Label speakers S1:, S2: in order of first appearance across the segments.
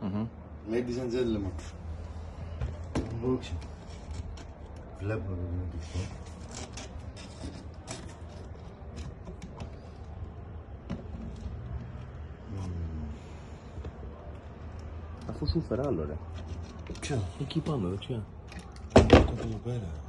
S1: Ladies and gentlemen. Unboxing. Βλέπουμε το δημοτικό.
S2: Αφού σου φέρα άλλο ρε.
S1: Ποιο?
S2: Εκεί πάνω δεξιά.
S1: Αυτό εδώ πέρα.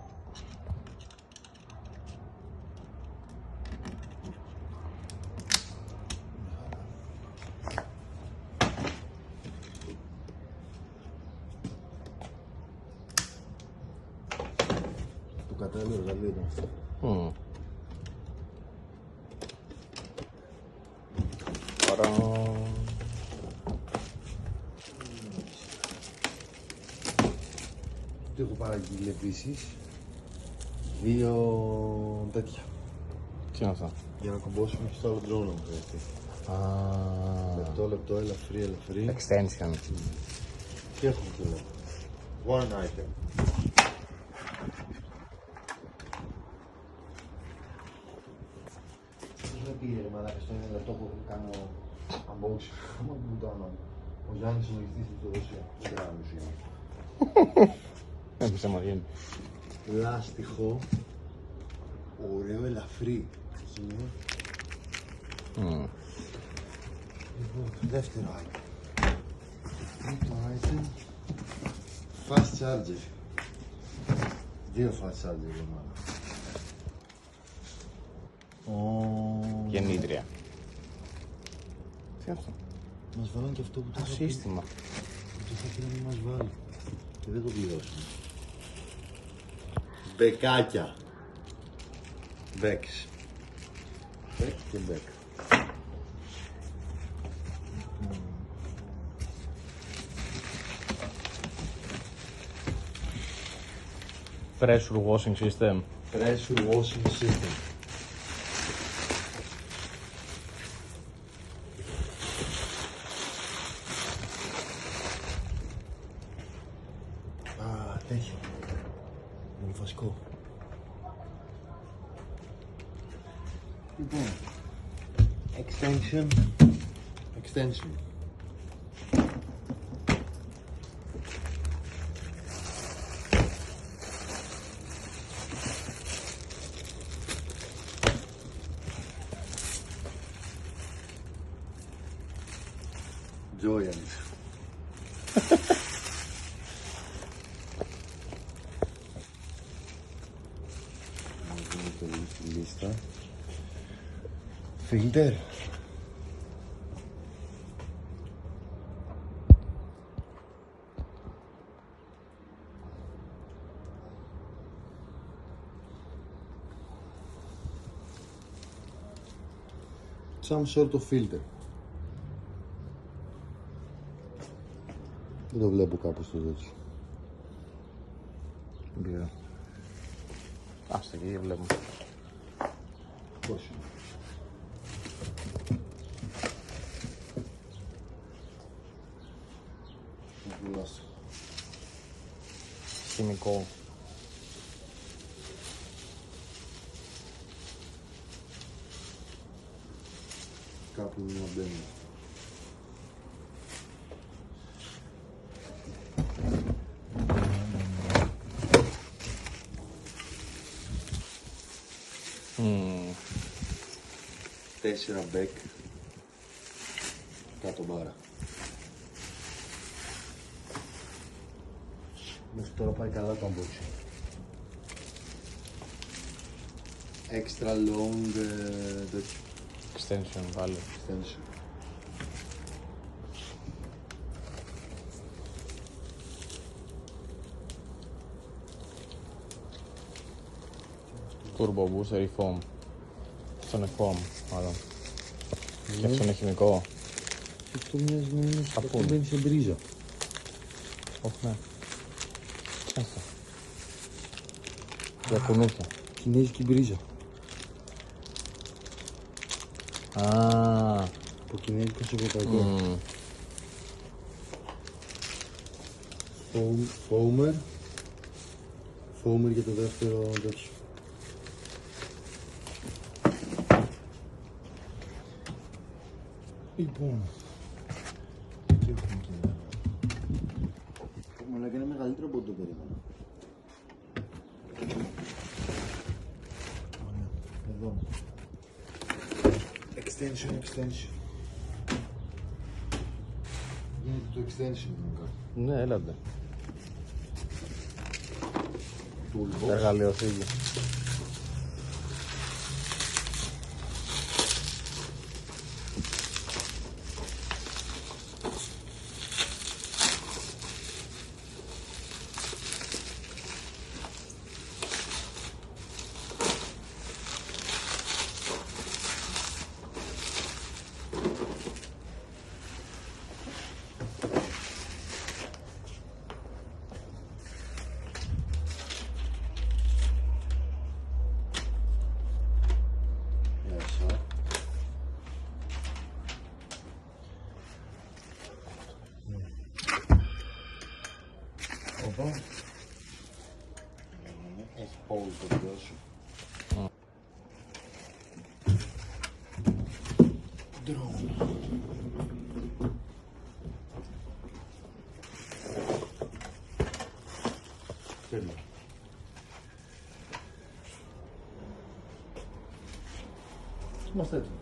S1: Το κατάλληλο εργαλείο ήταν αυτό. Τι έχω παραγγείλει επίσης? 2 τέτοια.
S2: Τι είναι αυτά?
S1: Για να κομπώσουμε και στο άλλο drone μου χρειαστεί. Λεπτό, ελαφρύ.
S2: Extension.
S1: Τι έχουμε και εδώ? One item. Πώς με πήρε ρε μαλάκα στο 1 λεπτό που κάνω unboxing? Άμα μου το όνομα. Ο Γιάννης ο ηγητής της Ρωσία. Δεν κάνω ουσία.
S2: Έπεισε μαριένει.
S1: Λάστιχο. Ωραίο, ελαφρύ. Λοιπόν, δεύτερο item. Τρίτο item. Fast charger. 2 fast charger εδώ μάλλον.
S2: Γεννήτρια. Τι είναι αυτό?
S1: Μας βάλαν και αυτό που το
S2: Το σύστημα.
S1: Που το θα ήθελα να μας βάλει. Και δεν το πληρώσουμε. Μπεκάκια. Μπέξ. Μπέκ και μπέκ.
S2: Pressure washing system.
S1: Pressure washing system. Α, τέτοιο. Μονοφασικό. Λοιπόν, extension. Joyant. Να δούμε το λίγο στη λίστα. Filter. Some sort of filter. Δεν το βλέπω κάπου στο τέτοιο.
S2: Μπήρα. Άστα εκεί βλέπουμε.
S1: Πώς?
S2: Χημικό.
S1: Κάπου να μπαίνει. Τέσσερα μπέκ. Κάτω μπάρα. Μέχρι τώρα πάει καλά το unboxing. Extra long τέτοιο.
S2: Extension πάλι.
S1: Extension.
S2: Turbo booster ή foam. Αυτό είναι foam, μάλλον. Και αυτό είναι χημικό.
S1: Αυτό μοιάζει να είναι
S2: Σαπούνι.
S1: αυτό μπαίνει σε μπρίζα.
S2: Όχι, ναι. Τι είναι αυτό? Για κουνούπια.
S1: Κινέζικη μπρίζα. Από κινέζικο σε ευρωπαϊκό. Foamer. Foamer για το δεύτερο τέτοιο. Λοιπόν, τι έχουμε και εδώ? Φαίνεται και είναι μεγαλύτερο από ό,τι το περίμενα. Εδώ. Extension. Γίνεται το extension γενικά.
S2: Ναι, έλατε.
S1: Toolbox.
S2: Εργαλειοθήκη.
S1: Εδώ. Έχει πόλη το δυο σου. Drone. Τέλεια. Είμαστε έτοιμοι.